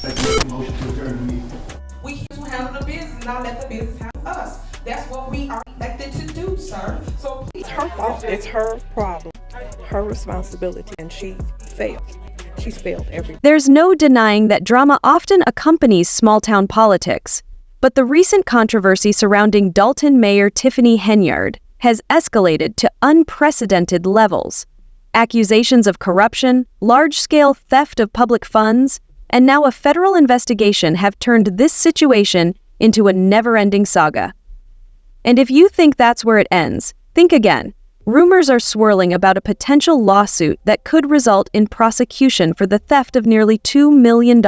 Like make a motion to adjourn the meeting. We here to handle the business and not let the business handle us. That's what we are elected to do, sir. So please. It's her fault. It's her problem, her responsibility, and she failed. She's failed everything. There's no denying that drama often accompanies small-town politics, but the recent controversy surrounding Dalton Mayor Tiffany Henyard has escalated to unprecedented levels. Accusations of corruption, large-scale theft of public funds, and now a federal investigation have turned this situation into a never-ending saga. And if you think that's where it ends, think again. Rumors are swirling about a potential lawsuit that could result in prosecution for the theft of nearly $2 million.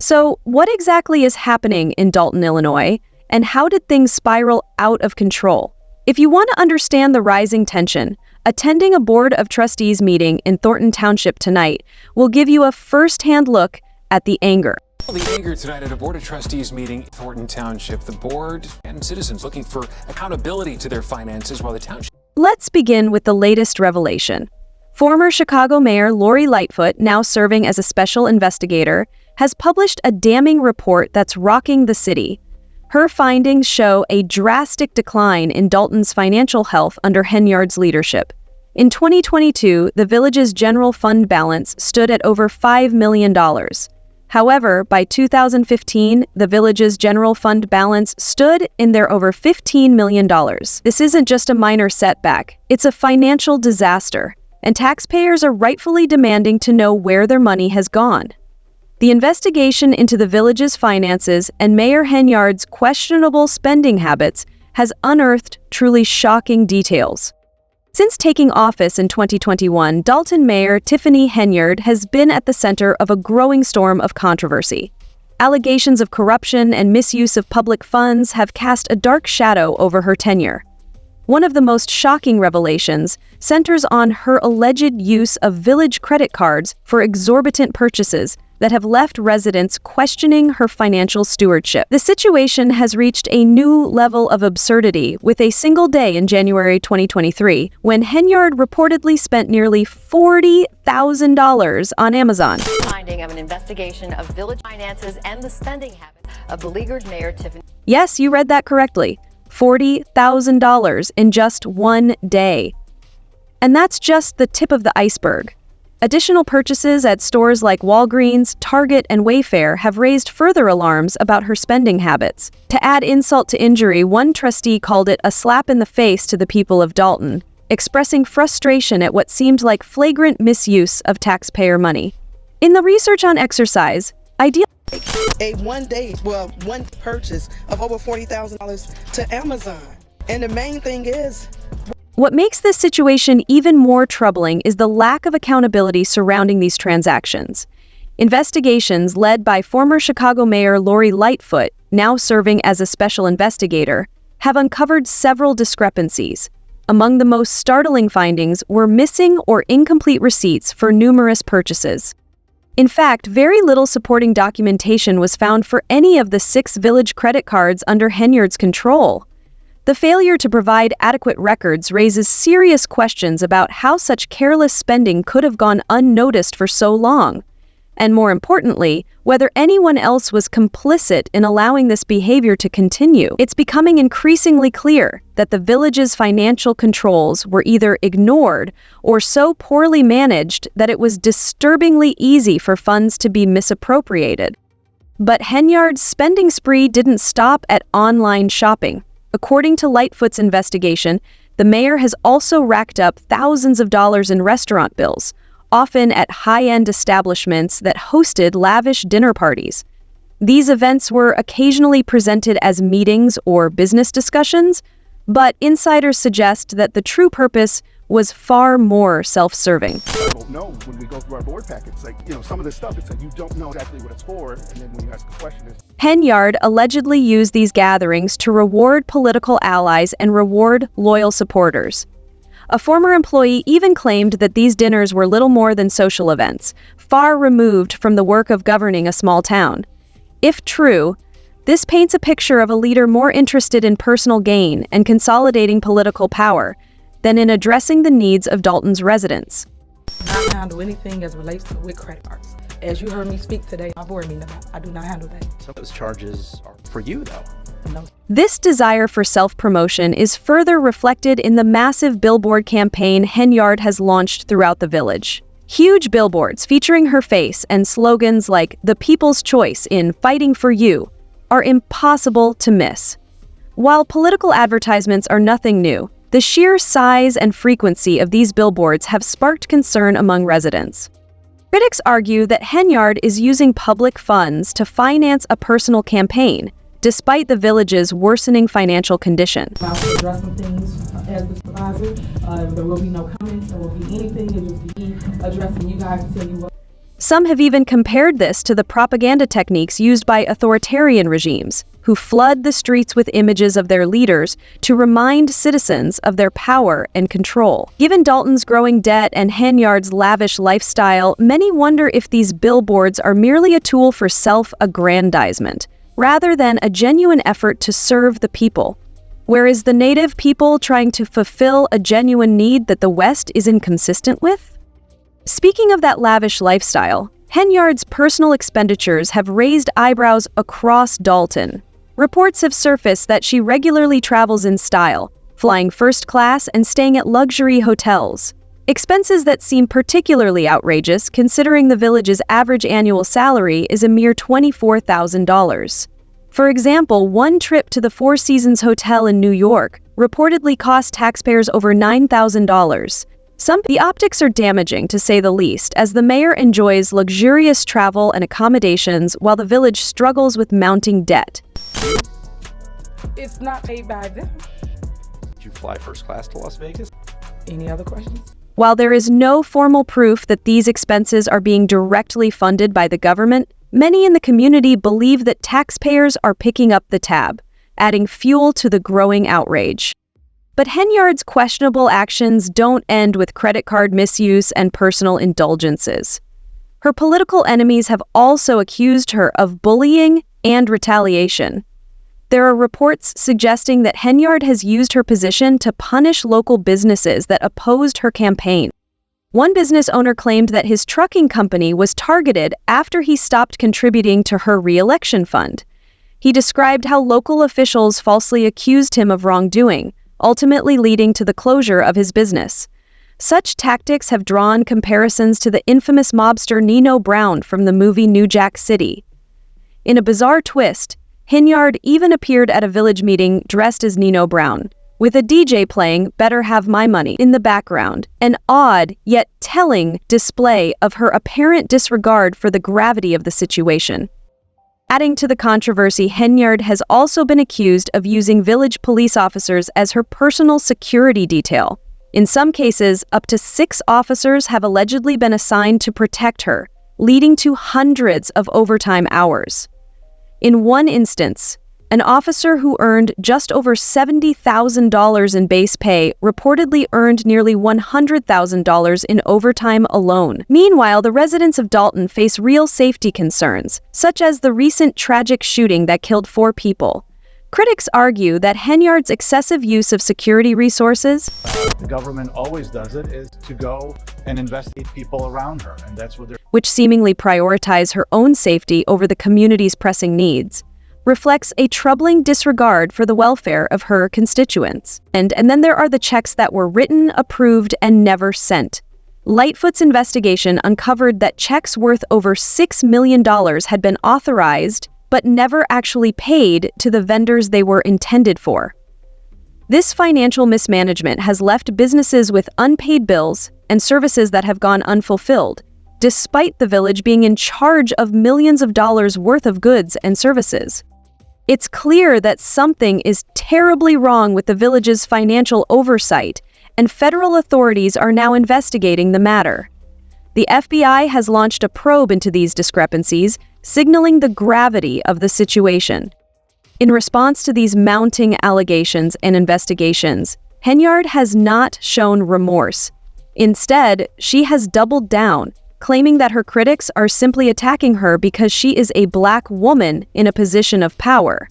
So, what exactly is happening in Dalton, Illinois, and how did things spiral out of control? If you want to understand the rising tension, attending a Board of Trustees meeting in Thornton Township tonight will give you a first-hand look at the anger. The anger tonight at a Board of Trustees meeting in Thornton Township. The board and citizens looking for accountability to their finances while the township... Let's begin with the latest revelation. Former Chicago Mayor Lori Lightfoot, now serving as a special investigator, has published a damning report that's rocking the city. Her findings show a drastic decline in Dalton's financial health under Henyard's leadership. In 2022, the village's general fund balance stood at over $5 million. However, by 2015, the village's general fund balance stood in there over $15 million. This isn't just a minor setback, it's a financial disaster, and taxpayers are rightfully demanding to know where their money has gone. The investigation into the village's finances and Mayor Henyard's questionable spending habits has unearthed truly shocking details. Since taking office in 2021, Dalton Mayor Tiffany Henyard has been at the center of a growing storm of controversy. Allegations of corruption and misuse of public funds have cast a dark shadow over her tenure. One of the most shocking revelations centers on her alleged use of village credit cards for exorbitant purchases that have left residents questioning her financial stewardship. The situation has reached a new level of absurdity with a single day in January 2023 when Henyard reportedly spent nearly $40,000 on Amazon. Finding of an investigation of village finances and the spending habits of beleaguered Mayor Tiffany. Yes, you read that correctly. $40,000 in just one day. And that's just the tip of the iceberg. Additional purchases at stores like Walgreens, Target, and Wayfair have raised further alarms about her spending habits. To add insult to injury, one trustee called it a slap in the face to the people of Dalton, expressing frustration at what seemed like flagrant misuse of taxpayer money. In the research on exercise, One purchase of over $40,000 to Amazon. And the main thing is, what makes this situation even more troubling is the lack of accountability surrounding these transactions. Investigations led by former Chicago Mayor Lori Lightfoot, now serving as a special investigator, have uncovered several discrepancies. Among the most startling findings were missing or incomplete receipts for numerous purchases. In fact, very little supporting documentation was found for any of the 6 village credit cards under Henyard's control. The failure to provide adequate records raises serious questions about how such careless spending could have gone unnoticed for so long, and more importantly, whether anyone else was complicit in allowing this behavior to continue. It's becoming increasingly clear that the village's financial controls were either ignored or so poorly managed that it was disturbingly easy for funds to be misappropriated. But Henyard's spending spree didn't stop at online shopping. According to Lightfoot's investigation, the mayor has also racked up thousands of dollars in restaurant bills, often at high-end establishments that hosted lavish dinner parties. These events were occasionally presented as meetings or business discussions, but insiders suggest that the true purpose was far more self-serving. I don't know when we go through our board packets, some of this stuff, it's like you don't know exactly what it's for, and then when you ask a question, it's... Henyard allegedly used these gatherings to reward political allies and reward loyal supporters. A former employee even claimed that these dinners were little more than social events, far removed from the work of governing a small town. If true, this paints a picture of a leader more interested in personal gain and consolidating political power than in addressing the needs of Dalton's residents. Not handle anything as relates to with credit cards. As you heard me speak today, my board meeting about, I do not handle that. Some of those charges are for you, though. No. This desire for self-promotion is further reflected in the massive billboard campaign Henyard has launched throughout the village. Huge billboards featuring her face and slogans like "The People's Choice" in "Fighting for You" are impossible to miss. While political advertisements are nothing new, the sheer size and frequency of these billboards have sparked concern among residents. Critics argue that Henyard is using public funds to finance a personal campaign, despite the village's worsening financial condition. I will address some things as the supervisor. There will be no comments, there will be anything. It will just be addressing you guys to tell you what. Some have even compared this to the propaganda techniques used by authoritarian regimes, who flood the streets with images of their leaders to remind citizens of their power and control. Given Dalton's growing debt and Henyard's lavish lifestyle, many wonder if these billboards are merely a tool for self-aggrandizement, rather than a genuine effort to serve the people. Whereas the native people trying to fulfill a genuine need that the West is inconsistent with? Speaking of that lavish lifestyle, Henyard's personal expenditures have raised eyebrows across Dalton. Reports have surfaced that she regularly travels in style, flying first class and staying at luxury hotels. Expenses that seem particularly outrageous considering the village's average annual salary is a mere $24,000. For example, one trip to the Four Seasons Hotel in New York reportedly cost taxpayers over $9,000. The optics are damaging, to say the least, as the mayor enjoys luxurious travel and accommodations while the village struggles with mounting debt. It's not paid by them. Did you fly first class to Las Vegas? Any other questions? While there is no formal proof that these expenses are being directly funded by the government, many in the community believe that taxpayers are picking up the tab, adding fuel to the growing outrage. But Henyard's questionable actions don't end with credit card misuse and personal indulgences. Her political enemies have also accused her of bullying and retaliation. There are reports suggesting that Henyard has used her position to punish local businesses that opposed her campaign. One business owner claimed that his trucking company was targeted after he stopped contributing to her re-election fund. He described how local officials falsely accused him of wrongdoing, ultimately leading to the closure of his business. Such tactics have drawn comparisons to the infamous mobster Nino Brown from the movie New Jack City. In a bizarre twist, Henyard even appeared at a village meeting dressed as Nino Brown, with a DJ playing "Better Have My Money" in the background, an odd yet telling display of her apparent disregard for the gravity of the situation. Adding to the controversy, Henyard has also been accused of using village police officers as her personal security detail. In some cases, up to 6 officers have allegedly been assigned to protect her, leading to hundreds of overtime hours. In one instance, an officer who earned just over $70,000 in base pay reportedly earned nearly $100,000 in overtime alone. Meanwhile, the residents of Dalton face real safety concerns, such as the recent tragic shooting that killed 4 people. Critics argue that Henyard's excessive use of security resources, the government always does it, is to go and investigate people around her, and that's what they're... which seemingly prioritize her own safety over the community's pressing needs, reflects a troubling disregard for the welfare of her constituents. And then there are the checks that were written, approved, and never sent. Lightfoot's investigation uncovered that checks worth over $6 million had been authorized but never actually paid to the vendors they were intended for. This financial mismanagement has left businesses with unpaid bills and services that have gone unfulfilled, despite the village being in charge of millions of dollars worth of goods and services. It's clear that something is terribly wrong with the village's financial oversight, and federal authorities are now investigating the matter. The FBI has launched a probe into these discrepancies, signaling the gravity of the situation. In response to these mounting allegations and investigations, Henyard has not shown remorse. Instead, she has doubled down, claiming that her critics are simply attacking her because she is a Black woman in a position of power.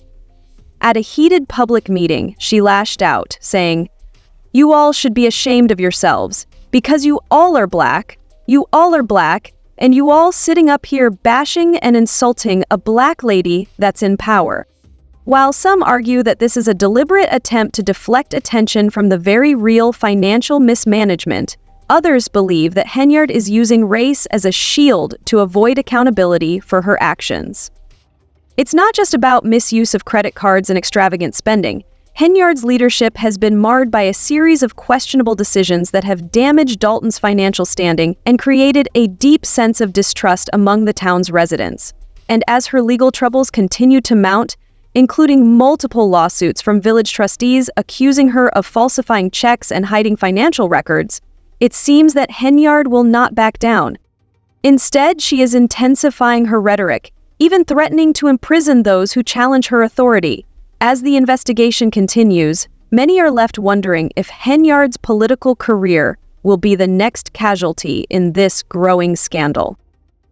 At a heated public meeting, she lashed out, saying, "You all should be ashamed of yourselves. Because you all are black, And you all sitting up here bashing and insulting a black lady that's in power. While some argue that this is a deliberate attempt to deflect attention from the very real financial mismanagement, others believe that Henyard is using race as a shield to avoid accountability for her actions. It's not just about misuse of credit cards and extravagant spending. Henyard's leadership has been marred by a series of questionable decisions that have damaged Dalton's financial standing and created a deep sense of distrust among the town's residents. And as her legal troubles continue to mount, including multiple lawsuits from village trustees accusing her of falsifying checks and hiding financial records, it seems that Henyard will not back down. Instead, she is intensifying her rhetoric, even threatening to imprison those who challenge her authority. As the investigation continues, many are left wondering if Henyard's political career will be the next casualty in this growing scandal.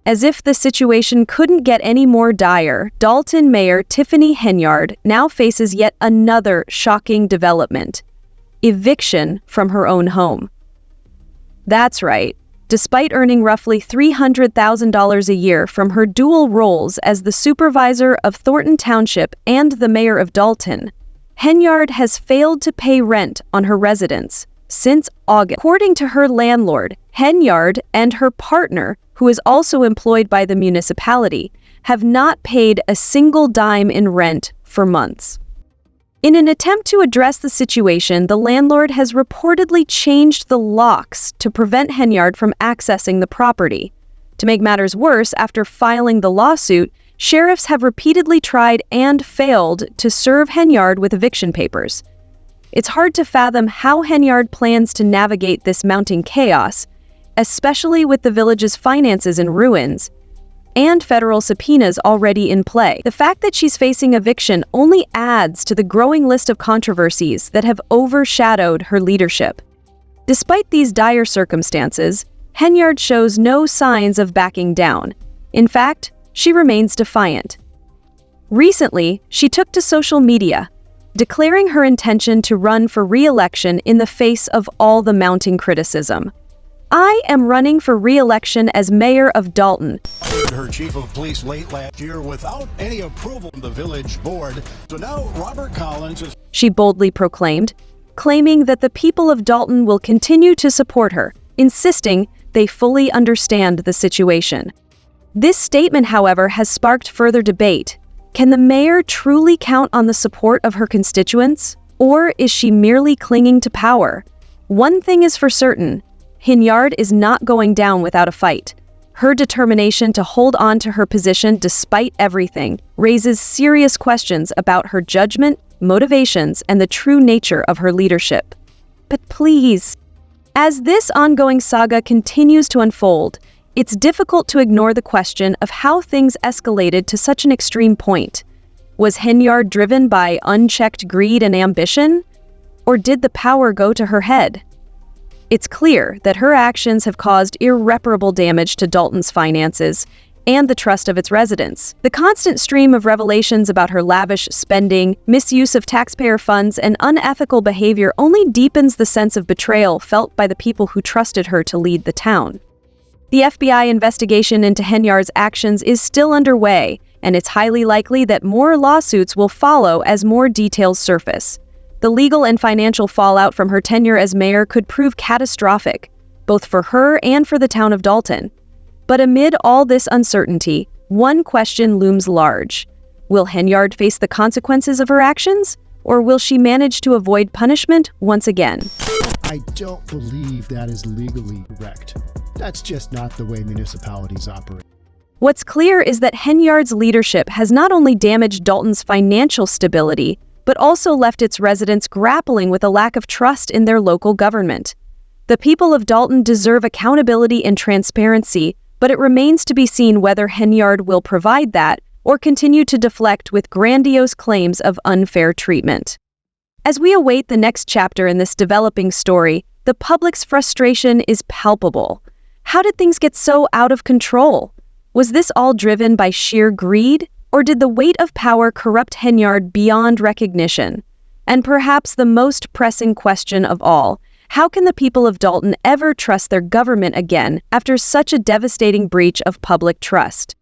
As if the situation couldn't get any more dire, Dalton Mayor Tiffany Henyard now faces yet another shocking development: eviction from her own home. That's right. Despite earning roughly $300,000 a year from her dual roles as the supervisor of Thornton Township and the mayor of Dalton, Henyard has failed to pay rent on her residence since August. According to her landlord, Henyard and her partner, who is also employed by the municipality, have not paid a single dime in rent for months. In an attempt to address the situation, the landlord has reportedly changed the locks to prevent Henyard from accessing the property. To make matters worse, after filing the lawsuit, sheriffs have repeatedly tried and failed to serve Henyard with eviction papers. It's hard to fathom how Henyard plans to navigate this mounting chaos, especially with the village's finances in ruins and federal subpoenas already in play. The fact that she's facing eviction only adds to the growing list of controversies that have overshadowed her leadership. Despite these dire circumstances, Henyard shows no signs of backing down. In fact, she remains defiant. Recently, she took to social media, declaring her intention to run for re-election in the face of all the mounting criticism. "I am running for re-election as mayor of Dalton." Her chief of police late last year without any approval from the village board. So now Robert Collins is... She boldly proclaimed, claiming that the people of Dalton will continue to support her, insisting they fully understand the situation. This statement, however, has sparked further debate. Can the mayor truly count on the support of her constituents, or is she merely clinging to power? One thing is for certain: Henyard is not going down without a fight. Her determination to hold on to her position despite everything raises serious questions about her judgment, motivations, and the true nature of her leadership. But please, as this ongoing saga continues to unfold, it's difficult to ignore the question of how things escalated to such an extreme point. Was Henyard driven by unchecked greed and ambition? Or did the power go to her head? It's clear that her actions have caused irreparable damage to Dalton's finances and the trust of its residents. The constant stream of revelations about her lavish spending, misuse of taxpayer funds, and unethical behavior only deepens the sense of betrayal felt by the people who trusted her to lead the town. The FBI investigation into Henyard's actions is still underway, and it's highly likely that more lawsuits will follow as more details surface. The legal and financial fallout from her tenure as mayor could prove catastrophic, both for her and for the town of Dalton. But amid all this uncertainty, one question looms large. Will Henyard face the consequences of her actions, or will she manage to avoid punishment once again? I don't believe that is legally correct. That's just not the way municipalities operate. What's clear is that Henyard's leadership has not only damaged Dalton's financial stability, but also left its residents grappling with a lack of trust in their local government. The people of Dalton deserve accountability and transparency, but it remains to be seen whether Henyard will provide that or continue to deflect with grandiose claims of unfair treatment. As we await the next chapter in this developing story, the public's frustration is palpable. How did things get so out of control? Was this all driven by sheer greed? Or did the weight of power corrupt Henyard beyond recognition? And perhaps the most pressing question of all, How can the people of Dalton ever trust their government again after such a devastating breach of public trust?